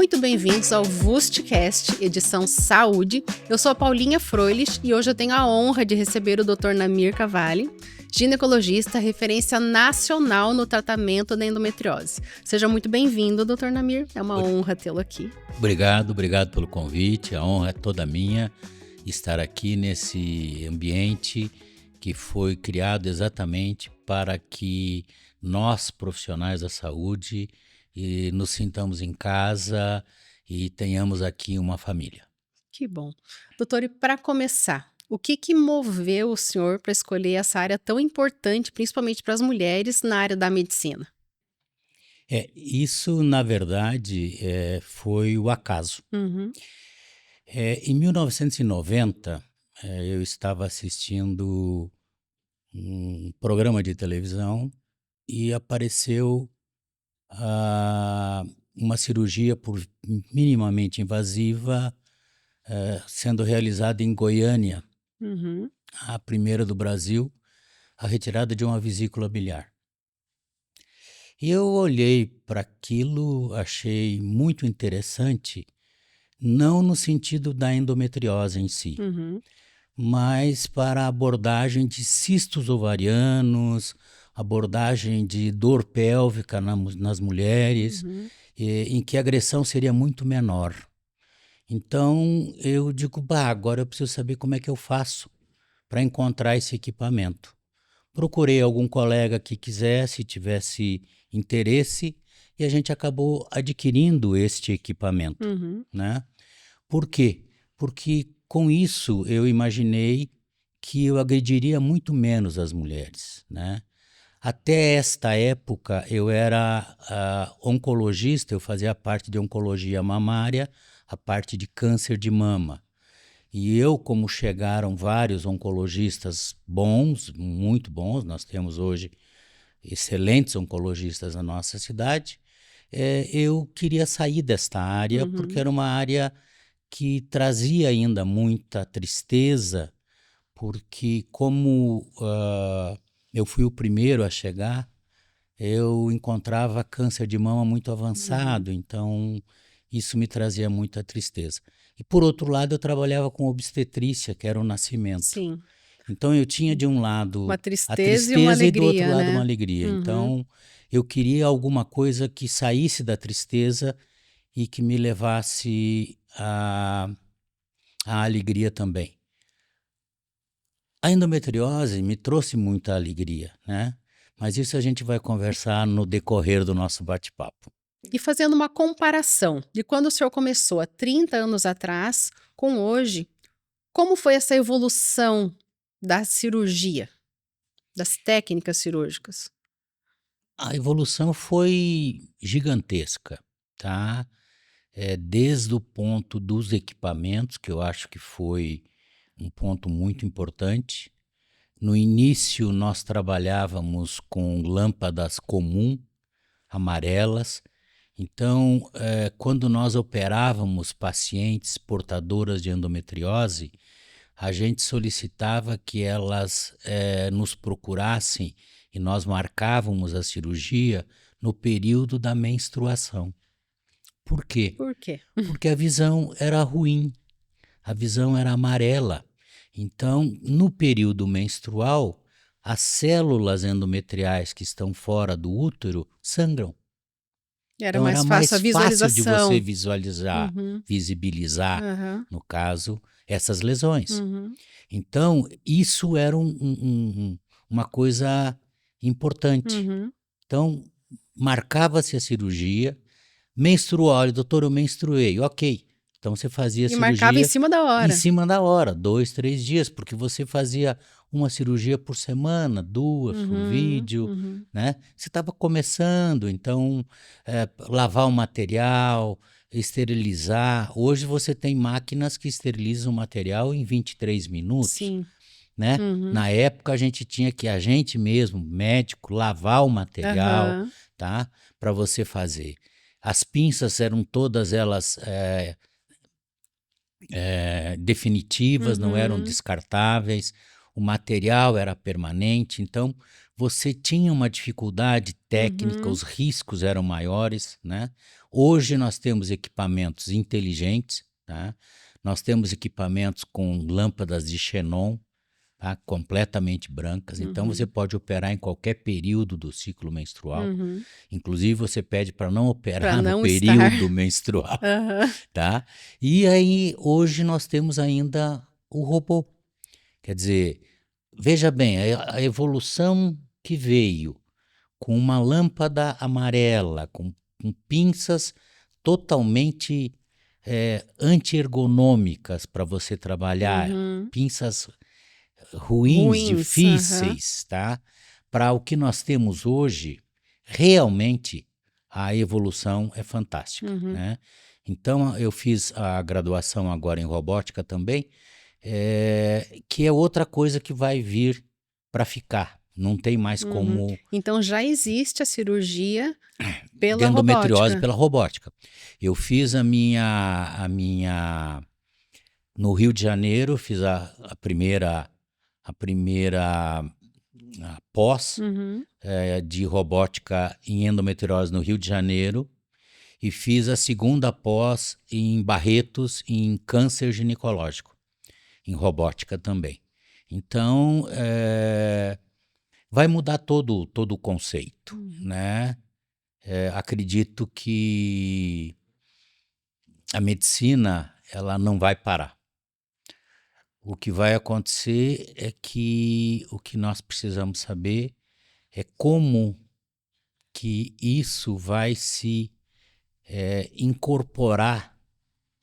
muito bem-vindos ao VustCast, edição Saúde. Eu sou a Paulinha Froilich e hoje eu tenho a honra de receber o Dr. Namir Cavalli, ginecologista, referência nacional no tratamento da endometriose. Seja muito bem-vindo, Dr. Namir. É uma honra tê-lo aqui. Obrigado pelo convite. A honra é toda minha estar aqui nesse ambiente que foi criado exatamente para que nós, profissionais da saúde, nos sintamos em casa e tenhamos aqui uma família. Que bom. Doutor, e para começar, o que moveu o senhor para escolher essa área tão importante, principalmente para as mulheres, na área da medicina? Isso, na verdade, foi o acaso. Uhum. Em 1990, eu estava assistindo um programa de televisão e apareceu uma cirurgia minimamente invasiva sendo realizada em Goiânia, Uhum. a primeira do Brasil, a retirada de uma vesícula biliar. E eu olhei para aquilo, achei muito interessante, não no sentido da endometriose em si, Uhum. mas para a abordagem de cistos ovarianos, abordagem de dor pélvica nas mulheres, Uhum. em que a agressão seria muito menor. Então eu digo, agora eu preciso saber como é que eu faço para encontrar esse equipamento. Procurei algum colega que tivesse interesse, e a gente acabou adquirindo este equipamento, Uhum. né? Por quê? Porque com isso eu imaginei que eu agrediria muito menos as mulheres, né? Até esta época eu era oncologista, eu fazia parte de oncologia mamária, a parte de câncer de mama. E eu, como chegaram vários oncologistas bons, muito bons, nós temos hoje excelentes oncologistas na nossa cidade, eu queria sair desta área, porque era uma área que trazia ainda muita tristeza, porque como eu fui o primeiro a chegar, eu encontrava câncer de mama muito avançado, então isso me trazia muita tristeza. E por outro lado, eu trabalhava com obstetrícia, que era o nascimento. Sim. Então eu tinha de um lado Uma a tristeza e uma tristeza e do outro alegria, lado uma né? alegria. Uhum. Então eu queria alguma coisa que saísse da tristeza e que me levasse à alegria também. A endometriose me trouxe muita alegria, né? Mas isso a gente vai conversar no decorrer do nosso bate-papo. E fazendo uma comparação de quando o senhor começou há 30 anos atrás com hoje, como foi essa evolução da cirurgia, das técnicas cirúrgicas? A evolução foi gigantesca, tá? Desde o ponto dos equipamentos, que eu acho que foi um ponto muito importante. No início, nós trabalhávamos com lâmpadas comum, amarelas. Então, quando nós operávamos pacientes portadoras de endometriose, a gente solicitava que elas nos procurassem e nós marcávamos a cirurgia no período da menstruação. Por quê? Por quê? Porque a visão era ruim, a visão era amarela. Então, no período menstrual, as células endometriais que estão fora do útero sangram. Era Então, era mais fácil a mais fácil de você visualização. visualizar, Uhum. visibilizar, Aham. no caso, essas lesões. Uhum. Então, isso era uma coisa importante. Uhum. Então, marcava-se a cirurgia, menstruou, olha, doutor, eu menstruei, ok. Então, você fazia a E marcava em cirurgia cima da em hora. cima da hora, 2, 3 dias, porque você fazia uma cirurgia por semana, 2 por Uhum. vídeo, Uhum. né? Você estava começando, então, lavar o material, esterilizar. Hoje você tem máquinas que esterilizam o material em 23 minutos, Sim. né? Uhum. Na época a gente mesmo, médico, lavar o material, Aham. tá? Para você fazer. As pinças eram todas elas definitivas, não eram Uhum. descartáveis. o material era permanente, então você tinha uma dificuldade técnica, Uhum. os riscos eram maiores, né? Hoje nós temos equipamentos inteligentes, tá? Nós temos equipamentos com lâmpadas de xenon, tá? Completamente brancas, então você Uhum. pode operar em qualquer período do ciclo menstrual. Uhum. Inclusive você pede para não Para operar no não estar. período menstrual, Aham. tá? E aí hoje nós temos ainda o robô. Quer dizer, veja bem, a evolução que veio com uma lâmpada amarela, com pinças totalmente anti-ergonômicas para você trabalhar, Uhum. pinças ruins, Ruins. Aham. difíceis, tá? Para o que nós temos hoje, realmente a evolução é fantástica, Uhum. né? Então eu fiz a graduação agora em robótica também, que é outra coisa que vai vir para ficar. Não tem mais Uhum. como Então já existe a cirurgia de pela endometriose robótica. pela robótica. Eu fiz a minha no Rio de Janeiro, fiz a primeira pós Uhum. de robótica em endometriose no Rio de Janeiro e fiz a segunda pós em Barretos em câncer ginecológico, em robótica também. Então, vai mudar todo o conceito, Uhum. né? Acredito que a medicina ela não vai parar. O que vai acontecer é que o que nós precisamos saber é como que isso vai se incorporar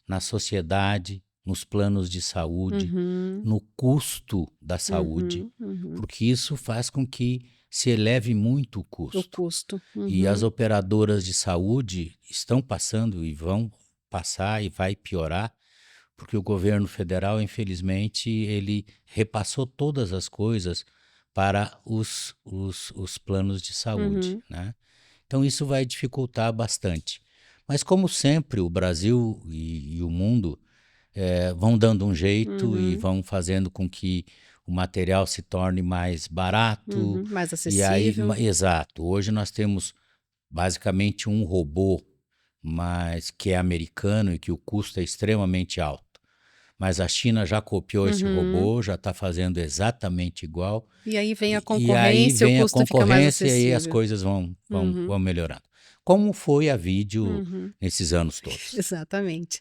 na sociedade, nos planos de saúde, Uhum. no custo da saúde, Uhum. Uhum. porque isso faz com que se eleve muito o O custo. custo. E as Uhum. operadoras de saúde estão passando e vão passar e vai piorar, porque o governo federal, infelizmente, ele repassou todas as coisas para os planos de saúde, Uhum. né? Então isso vai dificultar bastante. Mas como sempre, o Brasil e o mundo vão dando um jeito e Uhum. vão fazendo com que o material se torne mais barato. Uhum. Mais E aí, acessível. exato, hoje nós temos basicamente um robô, mas que é americano e que o custo é extremamente alto. Mas a China já copiou esse Uhum. robô, já está fazendo exatamente igual, E aí vem a e aí concorrência, o vem a custo fica mais concorrência e as acessível. coisas vão, vão, Uhum. vão melhorando. Como foi a vídeo Uhum. nesses anos todos? Exatamente.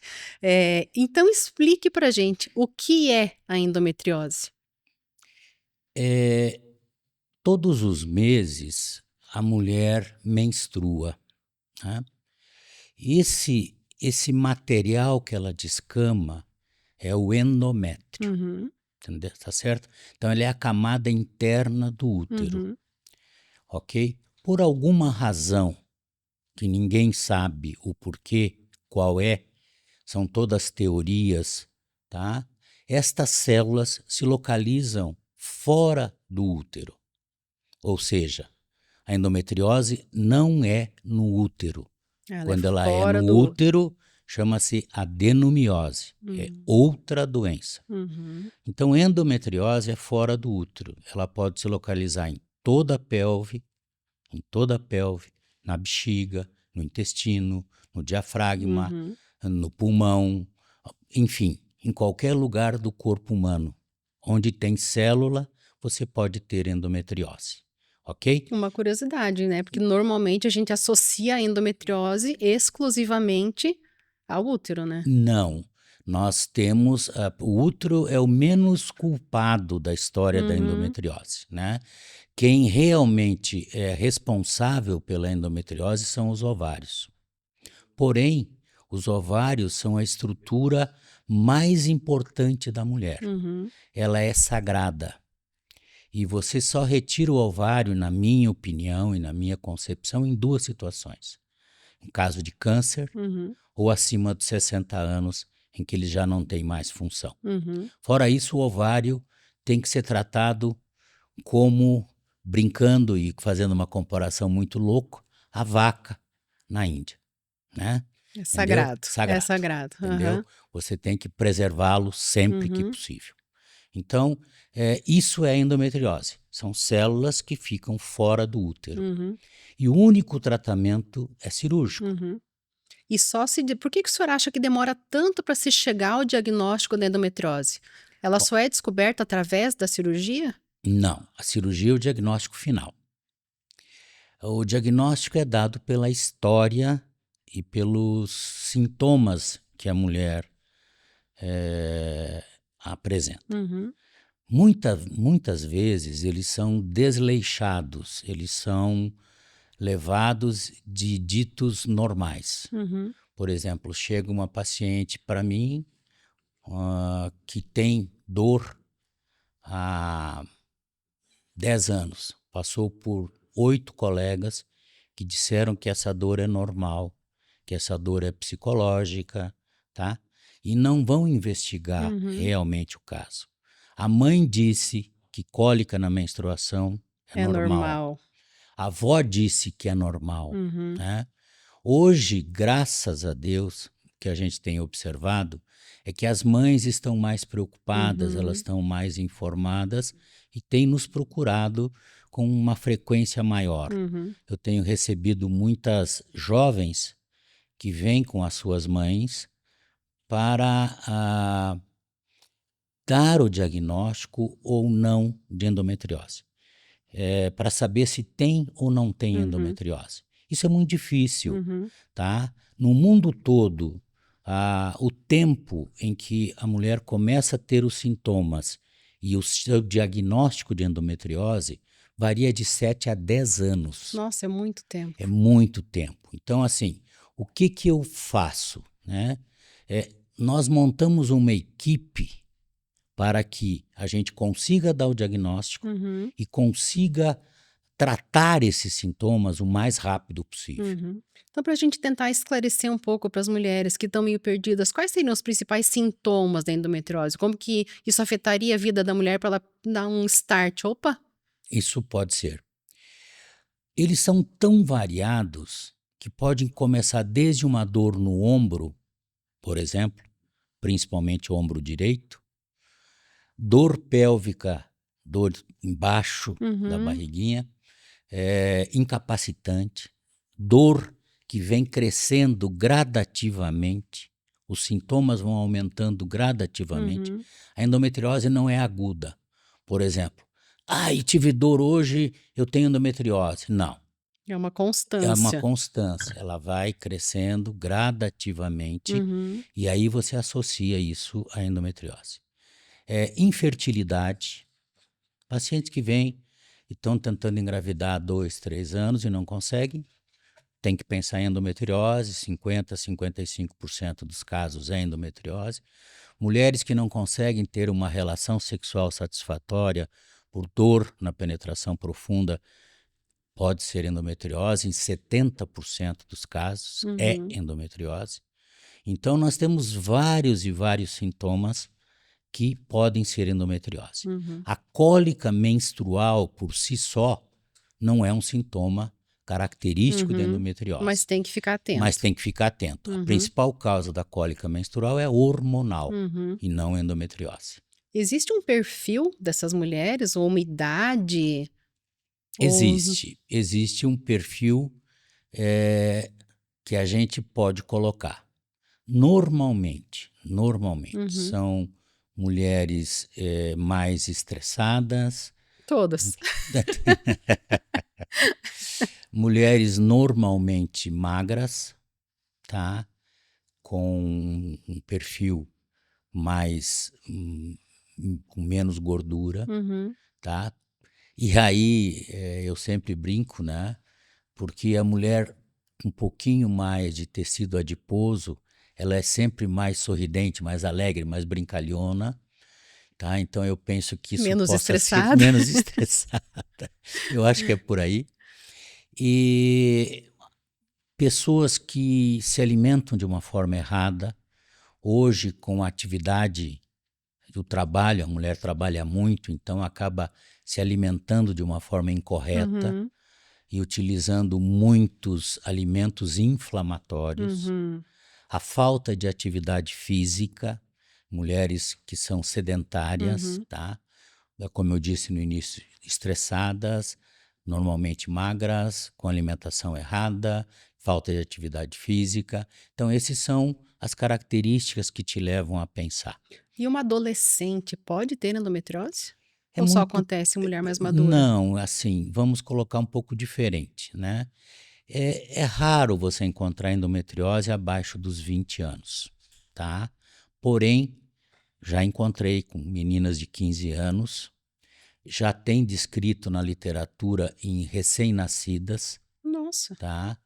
Então explique pra gente o que é a endometriose. É, todos os meses a mulher menstrua, né? Esse material que ela descama é o endométrio, Uhum. entendeu? Tá certo? Então ele é a camada interna do útero, Uhum. ok? Por alguma razão que ninguém sabe o porquê, qual é, são todas teorias, tá? Estas células se localizam fora do útero, ou seja, a endometriose não é no útero. Ela é Quando ela é no fora do útero. útero, chama-se adenomiose, é Uhum. outra doença. Uhum. Então, endometriose é fora do útero. Ela pode se localizar em toda a pelve, na bexiga, no intestino, no diafragma, Uhum. no pulmão, enfim, em qualquer lugar do corpo humano. Onde tem célula, você pode ter endometriose, ok? Uma curiosidade, né? Porque normalmente a gente associa a endometriose exclusivamente ao útero, né? Não. Nós temos. O útero é o menos culpado da história da Uhum. endometriose, né? Quem realmente é responsável pela endometriose são os ovários. Porém, os ovários são a estrutura mais importante da mulher. Uhum. Ela é sagrada. E você só retira o ovário, na minha opinião e na minha concepção, em duas situações: em caso de câncer Uhum. ou acima dos 60 anos, em que ele já não tem mais função. Uhum. Fora isso, o ovário tem que ser tratado como, brincando e fazendo uma comparação muito louca, a vaca na Índia, né? É Entendeu? sagrado. É Sagrado, sagrado. entendeu? Aham. Você tem que preservá-lo sempre que Uhum. possível. Então, isso é endometriose. São células que ficam fora do útero. Uhum, E o único tratamento é cirúrgico. uhum. E só se. Por que o senhor acha que demora tanto para se chegar ao diagnóstico da endometriose? Ela Bom, só é descoberta através da cirurgia? não, a cirurgia é o diagnóstico final. O diagnóstico é dado pela história e pelos sintomas que a mulher apresenta. Uhum, Muitas vezes eles são desleixados, eles são levados de ditos normais. uhum, Por exemplo, chega uma paciente para mim que tem dor há 10 anos, passou por 8 colegas que disseram que essa dor é normal, que essa dor é psicológica, tá? E não vão investigar uhum. realmente o caso. A mãe disse que cólica na menstruação é É normal. normal. A avó disse que é normal, Uhum, né? Hoje, graças a Deus, o que a gente tem observado é que as mães estão mais preocupadas, elas uhum, estão mais informadas e têm nos procurado com uma frequência maior. uhum, Eu tenho recebido muitas jovens que vêm com as suas mães para dar o diagnóstico ou não de endometriose, para saber se tem ou não tem uhum, endometriose. Isso é muito difícil, uhum, tá? No mundo todo, o tempo em que a mulher começa a ter os sintomas e o seu diagnóstico de endometriose varia de 7 a 10 anos. Nossa, é muito tempo. É muito tempo. Então, assim, o que que eu faço, né? Nós montamos uma equipe para que a gente consiga dar o diagnóstico Uhum, e consiga tratar esses sintomas o mais rápido possível. uhum. Então, para a gente tentar esclarecer um pouco para as mulheres que estão meio perdidas, quais seriam os principais sintomas da endometriose? Como que isso afetaria a vida da mulher para ela dar um start? Opa! Isso pode ser. Eles são tão variados que podem começar desde uma dor no ombro, por exemplo, principalmente o ombro direito, dor pélvica, dor embaixo da Uhum, barriguinha, incapacitante, dor que vem crescendo gradativamente, os sintomas vão aumentando gradativamente. uhum. A endometriose não é aguda. Por exemplo, tive dor hoje, eu tenho endometriose. Não, É uma é uma constância. constância, ela vai crescendo gradativamente Uhum, e aí você associa isso à endometriose. Infertilidade, pacientes que vêm e estão tentando engravidar há 2, 3 anos e não conseguem, tem que pensar em endometriose, 50, 55% dos casos é endometriose. Mulheres que não conseguem ter uma relação sexual satisfatória por dor na penetração profunda, pode ser endometriose, em 70% dos casos é uhum, endometriose. Então, nós temos vários e vários sintomas que podem ser endometriose. uhum, A cólica menstrual, por si só, não é um sintoma característico da uhum. Mas endometriose, tem que ficar mas atento. tem que ficar atento. A Uhum, principal causa da cólica menstrual é hormonal uhum. e não endometriose. Existe um perfil dessas mulheres, ou uma idade? Ou... Existe um perfil que a gente pode colocar. Normalmente Uhum. são mulheres mais estressadas, Todas. mulheres normalmente magras, tá? Com um perfil mais com menos gordura, Uhum, tá? E aí eu sempre brinco, né? Porque a mulher um pouquinho mais de tecido adiposo, ela é sempre mais sorridente, mais alegre, mais brincalhona, tá? Então eu penso que isso menos possa ser estressada. menos estressada. Eu acho que é por aí. E pessoas que se alimentam de uma forma errada, hoje com a atividade do trabalho, a mulher trabalha muito, então acaba se alimentando de uma forma incorreta Uhum, e utilizando muitos alimentos inflamatórios, uhum, a falta de atividade física, mulheres que são sedentárias, tá? Como eu disse no início, estressadas, normalmente magras, com alimentação errada, falta de atividade física. Então, esses são as características que te levam a pensar. E uma adolescente pode ter endometriose? É Ou só muito. acontece em mulher mais madura? Não, assim, vamos colocar um pouco diferente, né? É raro você encontrar endometriose abaixo dos 20 anos, tá? Porém, já encontrei com meninas de 15 anos, já tem descrito na literatura em recém-nascidas, Nossa. tá?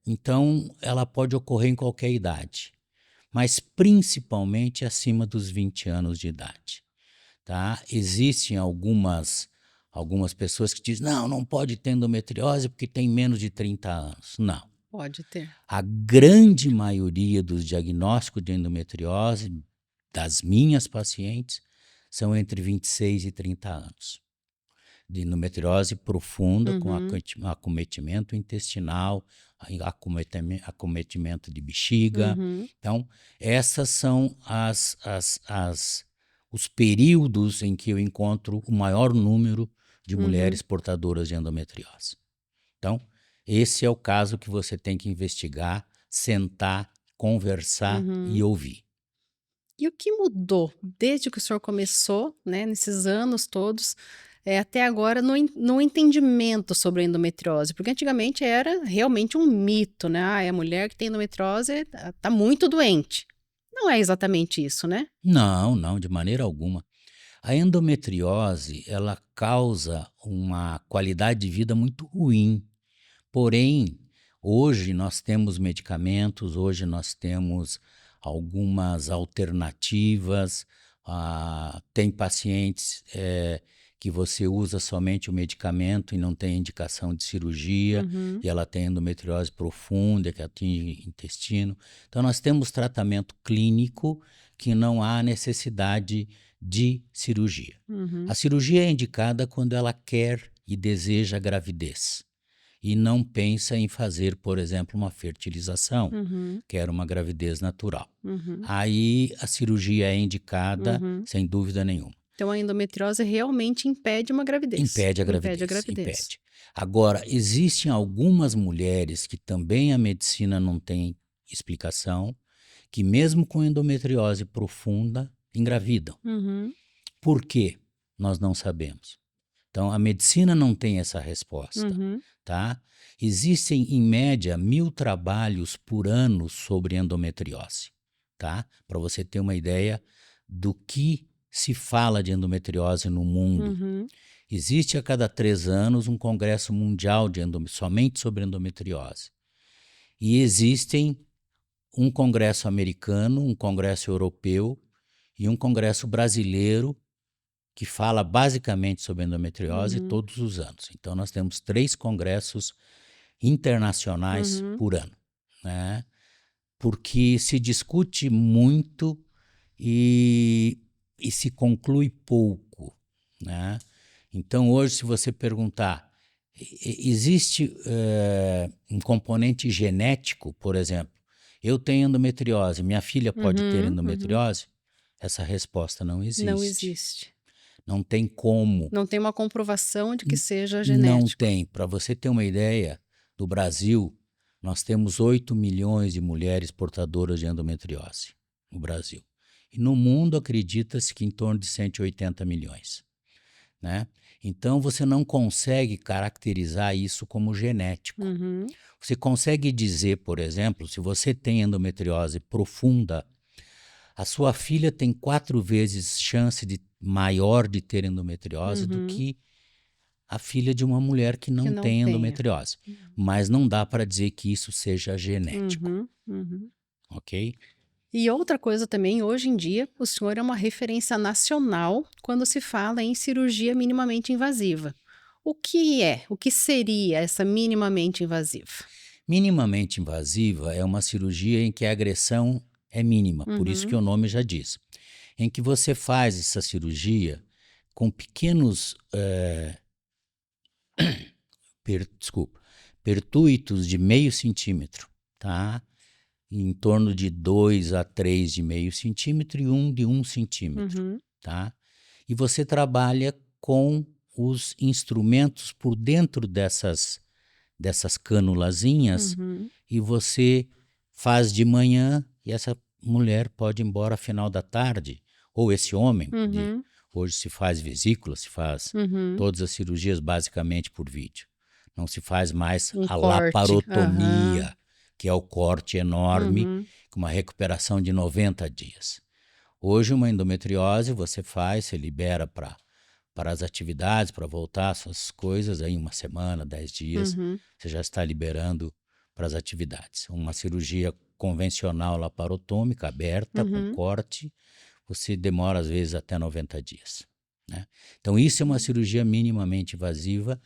Então, ela pode ocorrer em qualquer idade, mas principalmente acima dos 20 anos de idade, tá? Existem algumas pessoas que dizem, não pode ter endometriose porque tem menos de 30 anos. Não. Pode ter. A grande maioria dos diagnósticos de endometriose das minhas pacientes são entre 26 e 30 anos. De endometriose profunda, com acometimento intestinal, acometimento de bexiga. Então, essas são os períodos em que eu encontro o maior número de mulheres portadoras de endometriose. Então, esse é o caso que você tem que investigar, sentar, conversar e ouvir. E o que mudou desde que o senhor começou, né, nesses anos todos, até agora, no entendimento sobre a endometriose? Porque antigamente era realmente um mito, né? Ah, a mulher que tem endometriose tá muito doente. Não é exatamente isso, né? Não, de maneira alguma. A endometriose, ela causa uma qualidade de vida muito ruim. Porém, hoje nós temos medicamentos, hoje nós temos algumas alternativas. Tem pacientes que você usa somente o medicamento e não tem indicação de cirurgia, e ela tem endometriose profunda que atinge o intestino. Então, nós temos tratamento clínico que não há necessidade de cirurgia. A cirurgia é indicada quando ela quer e deseja gravidez e não pensa em fazer, por exemplo, uma fertilização, que era uma gravidez natural. Aí a cirurgia é indicada sem dúvida nenhuma. Então a endometriose realmente impede uma gravidez. Impede a gravidez, impede. Agora, existem algumas mulheres que também a medicina não tem explicação, que mesmo com endometriose profunda, engravidam. Por quê? Nós não sabemos. Então, a medicina não tem essa resposta, tá? Existem, em média, 1.000 trabalhos por ano sobre endometriose, tá? Para você ter uma ideia do que se fala de endometriose no mundo. Existe a cada 3 anos um congresso mundial somente sobre endometriose. E existem um congresso americano, um congresso europeu e um congresso brasileiro que fala basicamente sobre endometriose todos os anos. Então, nós temos 3 congressos internacionais por ano, né? Porque se discute muito e se conclui pouco, né? Então, hoje, se você perguntar, existe um componente genético, por exemplo, eu tenho endometriose, minha filha pode ter endometriose? Essa resposta não existe. Não existe. Não tem como. Não tem uma comprovação de que seja Não genético. tem. Para você ter uma ideia, no Brasil, nós temos 8 milhões de mulheres portadoras de endometriose no Brasil. E no mundo, acredita-se que em torno de 180 milhões. Né? Então, você não consegue caracterizar isso como genético. Você consegue dizer, por exemplo, se você tem endometriose profunda, a sua filha tem 4 vezes chance maior de ter endometriose do que a filha de uma mulher que não tem endometriose. Mas não dá para dizer que isso seja genético. Ok? E outra coisa também, hoje em dia, o senhor é uma referência nacional quando se fala em cirurgia minimamente invasiva. O que seria essa minimamente invasiva? Minimamente invasiva é uma cirurgia em que a agressão é mínima, por isso que o nome já diz. Em que você faz essa cirurgia com pequenos pertuitos de meio centímetro, tá? em torno de 2 a 3,5 centímetro e um de 1 centímetro, Uhum. tá? E você trabalha com os instrumentos por dentro dessas canulazinhas Uhum. e você faz de manhã e essa mulher pode ir embora final da tarde, ou esse homem, Uhum. hoje se faz vesícula, se faz Uhum. todas as cirurgias basicamente por vídeo. Não se faz mais Um a corte. Aham. laparotomia, que é o corte enorme, Uhum. com uma recuperação de 90 dias. Hoje, uma endometriose você faz, você libera para as atividades, para voltar às suas coisas, aí uma semana, 10 dias, Uhum. você já está liberando para as atividades. Uma cirurgia convencional laparotômica, aberta, com Uhum. corte, você demora às vezes até 90 dias. Né? Então, isso é uma cirurgia minimamente invasiva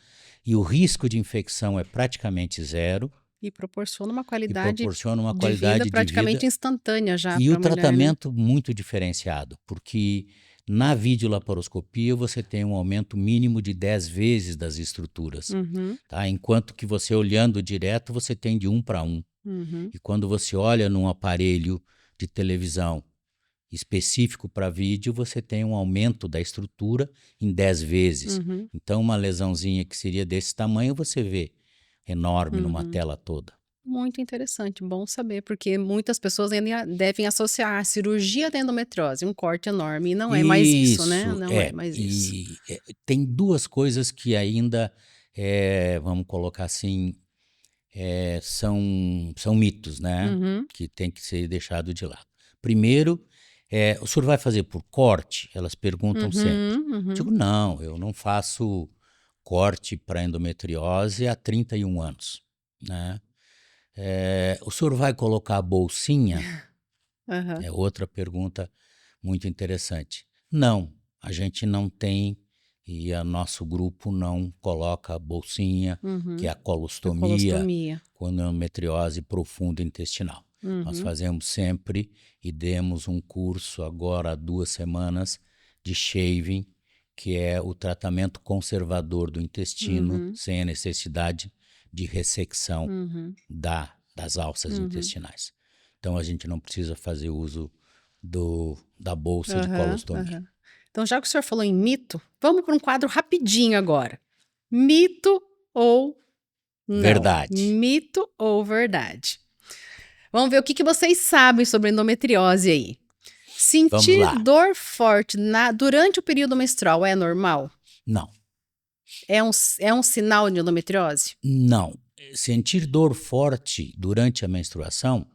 e o risco de infecção é praticamente zero E proporciona uma e qualidade proporciona uma de vida qualidade de praticamente vida instantânea já e para o a mulher, né? tratamento muito diferenciado, porque na videolaparoscopia você tem um aumento mínimo de 10 vezes das estruturas, Uhum. tá? Enquanto que você olhando direto você tem de 1 para 1. Uhum. E quando você olha num aparelho de televisão específico para vídeo, você tem um aumento da estrutura em 10 vezes. Uhum. Então uma lesãozinha que seria desse tamanho você vê enorme numa Uhum. tela toda. Muito interessante, bom saber, porque muitas pessoas ainda devem associar a cirurgia da endometriose, um corte enorme, e não é mais isso, né? Isso, Não é mais isso. tem duas coisas que ainda, vamos colocar assim, são mitos, né, Uhum. que tem que ser deixado de lado. Primeiro, o senhor vai fazer por corte? Elas perguntam sempre. Uhum. Uhum. Digo: "Não, eu não faço corte para endometriose há 31 anos", né. "O senhor vai colocar a bolsinha?" Aham. É outra pergunta muito interessante. Não, a gente não tem e o nosso grupo não coloca a bolsinha, que é Uhum. a A colostomia, colostomia. com endometriose profunda intestinal. Nós Uhum. fazemos sempre e demos um curso agora há 2 semanas de shaving, que é o tratamento conservador do intestino Uhum. sem a necessidade de ressecção Uhum. das alças Uhum. intestinais. Então a gente não precisa fazer uso da bolsa de Aham. colostomia. Aham. Então, já que o senhor falou em mito, vamos para um quadro rapidinho agora. Mito ou não? Verdade. Mito ou verdade? Vamos ver o que vocês sabem sobre endometriose aí. Vamos Sentir lá. dor forte durante o período menstrual é normal? Não, É um sinal de endometriose? não. Sentir dor forte durante a menstruação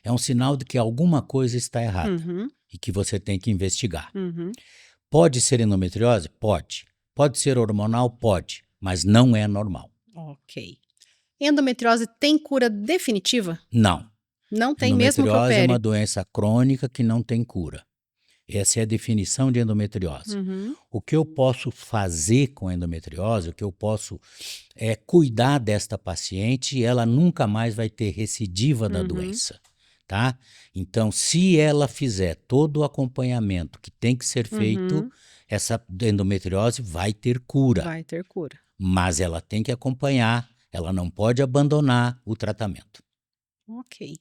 é um sinal de que alguma coisa está errada Uhum. e que você tem que investigar. Uhum. Pode ser endometriose? Pode. Pode ser hormonal? Pode. Mas não é normal. Ok. Endometriose tem cura definitiva? Não. Não tem mesmo que Endometriose é uma opere? doença crônica que não tem cura. Essa é a definição de endometriose. Uhum. O que eu posso fazer com a endometriose, o que eu posso é cuidar desta paciente e ela nunca mais vai ter recidiva da Uhum. doença, tá? Então, se ela fizer todo o acompanhamento que tem que ser feito, Uhum. essa endometriose vai ter cura, Vai ter cura. mas ela tem que acompanhar, ela não pode abandonar o tratamento, Ok.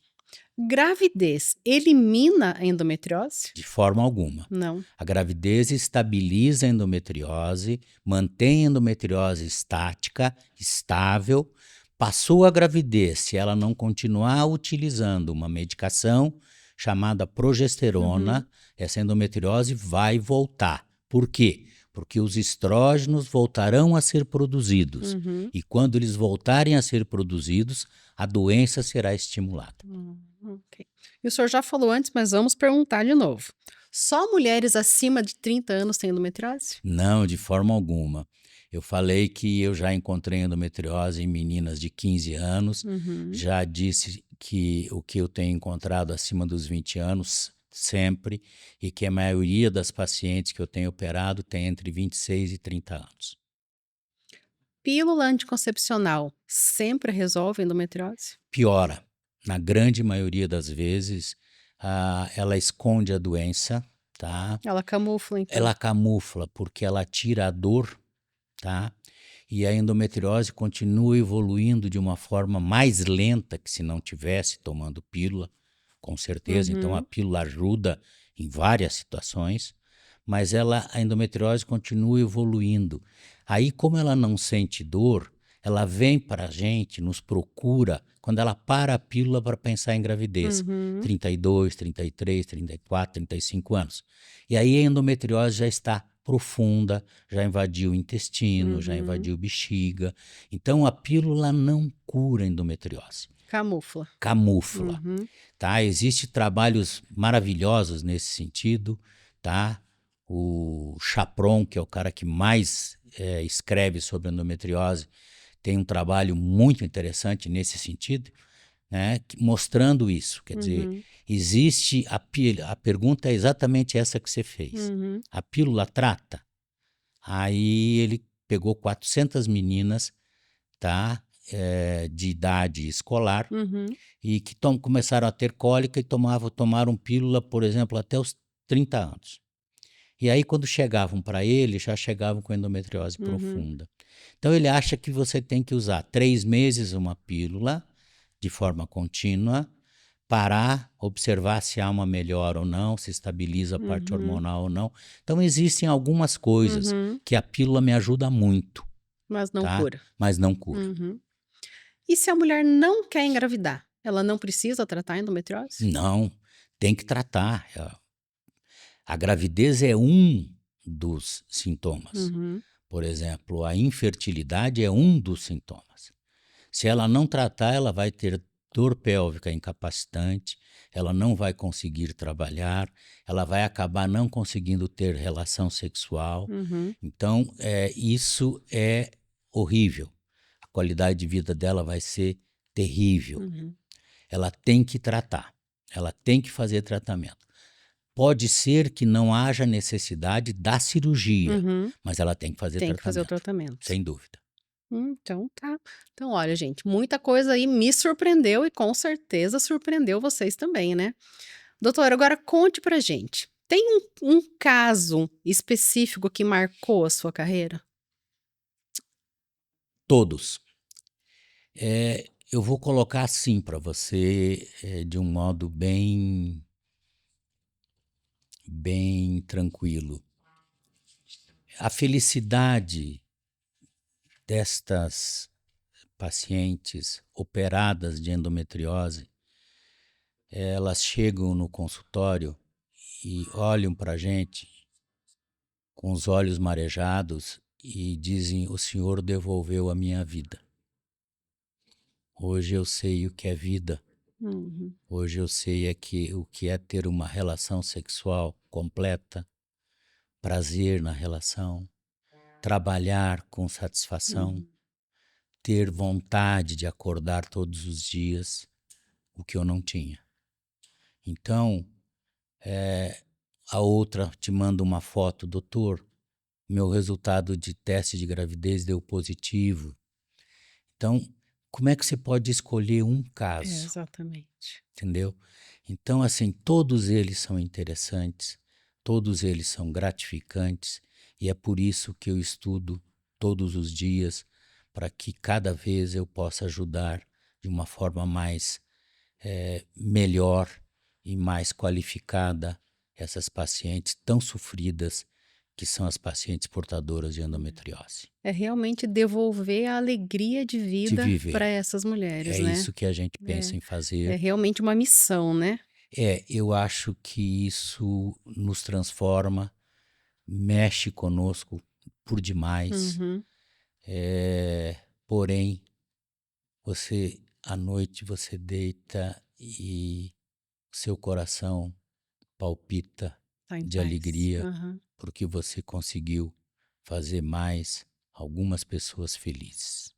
Gravidez elimina a endometriose? de forma alguma. Não. A gravidez estabiliza a endometriose, mantém a endometriose estática, estável. Passou a gravidez, se ela não continuar utilizando uma medicação chamada Uhum. progesterona, essa endometriose vai voltar. Por quê? Porque os estrógenos voltarão a ser produzidos. Uhum. E quando eles voltarem a ser produzidos, a doença será estimulada. Ok. E o senhor já falou antes, mas vamos perguntar de novo. Só mulheres acima de 30 anos têm endometriose? Não, de forma alguma. Eu falei que eu já encontrei endometriose em meninas de 15 anos, Uhum. já disse que o que eu tenho encontrado acima dos 20 anos, sempre, e que a maioria das pacientes que eu tenho operado tem entre 26 e 30 anos. Pílula anticoncepcional sempre resolve a endometriose? Piora, na grande maioria das vezes, ela esconde a doença, tá? Ela camufla, então. Ela camufla porque ela tira a dor, tá? E a endometriose continua evoluindo de uma forma mais lenta que se não tivesse tomando pílula, com certeza. Então a Uhum. pílula ajuda em várias situações, mas a endometriose continua evoluindo. Aí, como ela não sente dor, ela vem para a gente, nos procura, quando ela para a pílula para pensar em gravidez. Uhum. 32, 33, 34, 35 anos. E aí a endometriose já está profunda, já invadiu o intestino, já Uhum. invadiu bexiga. Então a pílula não cura a endometriose, Camufla. camufla, Uhum. tá? Existem trabalhos maravilhosos nesse sentido, tá? O Chapron, que é o cara que mais escreve sobre endometriose, tem um trabalho muito interessante nesse sentido, né? Mostrando isso. Quer dizer, Uhum. existe a pergunta é exatamente essa que você fez. Uhum. A pílula trata? Aí ele pegou 400 meninas, tá? De idade escolar Uhum. e que começaram a ter cólica e tomaram pílula, por exemplo, até os 30 anos. E aí, quando chegavam para ele, já chegavam com endometriose Uhum. profunda. Então, ele acha que você tem que usar 3 meses uma pílula, de forma contínua, parar, observar se há uma melhora ou não, se estabiliza a parte Uhum. hormonal ou não. Então, existem algumas coisas Uhum. que a pílula me ajuda muito, Mas não tá? cura. Mas não cura. Uhum. E se a mulher não quer engravidar, ela não precisa tratar a endometriose? Não, tem que tratar. A gravidez é um dos sintomas. Uhum. Por exemplo, a infertilidade é um dos sintomas. Se ela não tratar, ela vai ter dor pélvica incapacitante, ela não vai conseguir trabalhar, ela vai acabar não conseguindo ter relação sexual. Uhum. Então, isso é horrível. A qualidade de vida dela vai ser terrível. Uhum. Ela tem que tratar, ela tem que fazer tratamento. Pode ser que não haja necessidade da cirurgia, Uhum. mas ela tem que fazer Tem que fazer o tratamento, tratamento. sem dúvida. Então tá. Então, olha, gente, muita coisa aí me surpreendeu e com certeza surpreendeu vocês também, né? Doutor, agora conte pra gente. Tem um caso específico que marcou a sua carreira? Todos. Eu vou colocar assim para você, de um modo bem tranquilo. A felicidade destas pacientes operadas de endometriose, elas chegam no consultório e olham para a gente com os olhos marejados e dizem: O Senhor devolveu a minha vida. Hoje eu sei o que é vida. Uhum. Hoje eu sei o que é ter uma relação sexual completa, prazer na relação, trabalhar com satisfação, Uhum. ter vontade de acordar todos os dias, o que eu não tinha. Então, a outra te manda uma foto: doutor, meu resultado de teste de gravidez deu positivo. Então, como é que você pode escolher um caso, Exatamente. entendeu? Então, assim, todos eles são interessantes, todos eles são gratificantes, e é por isso que eu estudo todos os dias, para que cada vez eu possa ajudar de uma forma mais melhor e mais qualificada essas pacientes tão sofridas, que são as pacientes portadoras de endometriose. É realmente devolver a alegria de De vida para viver. essas mulheres, É né? isso que a gente pensa É, em é fazer. realmente uma missão, né? Eu acho que isso nos transforma, mexe conosco por demais. Uhum. Porém, à noite, você deita e seu coração palpita Tá em de paz. alegria, Aham. porque você conseguiu fazer mais algumas pessoas felizes.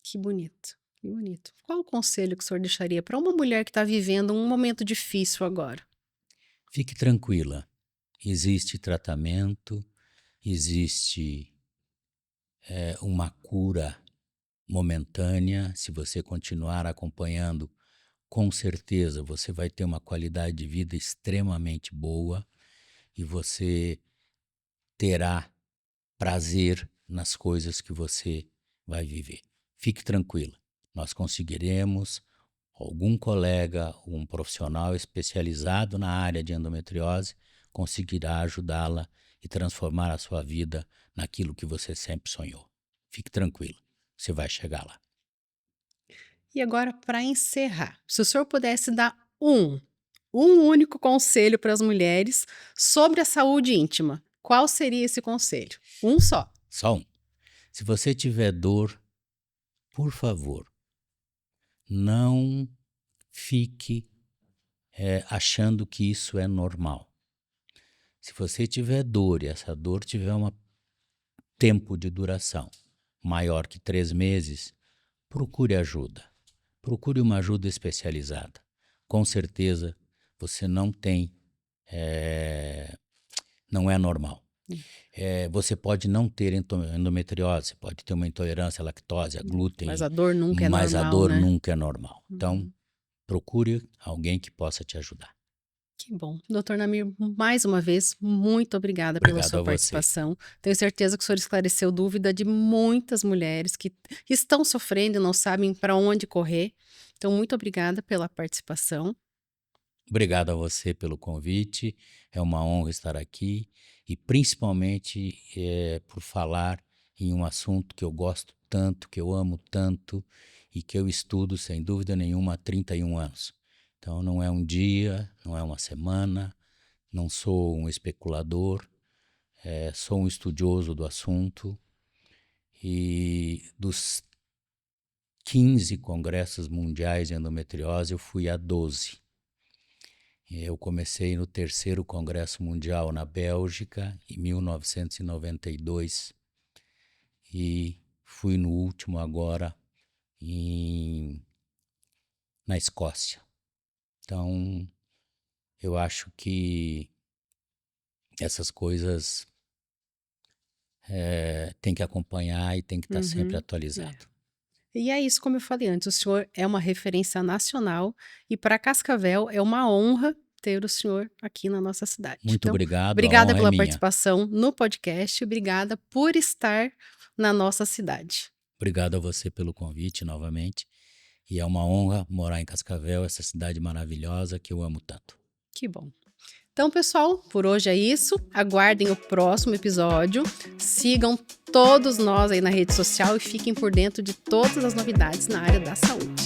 Que bonito, que bonito. Qual o conselho que o senhor deixaria para uma mulher que está vivendo um momento difícil agora? Fique tranquila, existe tratamento, existe uma cura momentânea. Se você continuar acompanhando, com certeza você vai ter uma qualidade de vida extremamente boa e você terá prazer nas coisas que você vai viver. Fique tranquila, nós conseguiremos algum colega, um profissional especializado na área de endometriose conseguirá ajudá-la e transformar a sua vida naquilo que você sempre sonhou. Fique tranquilo, você vai chegar lá. E agora, para encerrar, se o senhor pudesse dar um único conselho para as mulheres sobre a saúde íntima, qual seria esse conselho? Um só. Só um. Se você tiver dor, por favor, não fique achando que isso é normal. Se você tiver dor e essa dor tiver um tempo de duração maior que 3 meses, procure ajuda. Procure uma ajuda especializada. Com certeza você não tem, não é normal. Você pode não ter endometriose, pode ter uma intolerância à lactose, a glúten, Mas a dor nunca é mas normal, a dor né? nunca é normal. Então, procure alguém que possa te ajudar. Que bom. Doutor Namir, mais uma vez, muito obrigada pela Obrigado sua a você. participação. Tenho certeza que o senhor esclareceu dúvida de muitas mulheres que estão sofrendo e não sabem para onde correr. Então, muito obrigada pela participação. Obrigado a você pelo convite, é uma honra estar aqui e principalmente por falar em um assunto que eu gosto tanto, que eu amo tanto e que eu estudo sem dúvida nenhuma há 31 anos. Então não é um dia, não é uma semana, não sou um especulador, sou um estudioso do assunto e dos 15 congressos mundiais de endometriose eu fui a 12. Eu comecei no 3º Congresso Mundial na Bélgica, em 1992, e fui no último agora na Escócia. Então, eu acho que essas coisas tem que acompanhar e tem que estar sempre atualizado. E é isso, como eu falei antes, o senhor é uma referência nacional e para Cascavel é uma honra ter o senhor aqui na nossa cidade. Muito Então, obrigado, obrigada a honra pela é minha. participação no podcast, obrigada por estar na nossa cidade. Obrigado a você pelo convite novamente. E é uma honra morar em Cascavel, essa cidade maravilhosa que eu amo tanto. Que bom. Então, pessoal, por hoje é isso. Aguardem o próximo episódio. Sigam todos nós aí na rede social e fiquem por dentro de todas as novidades na área da saúde.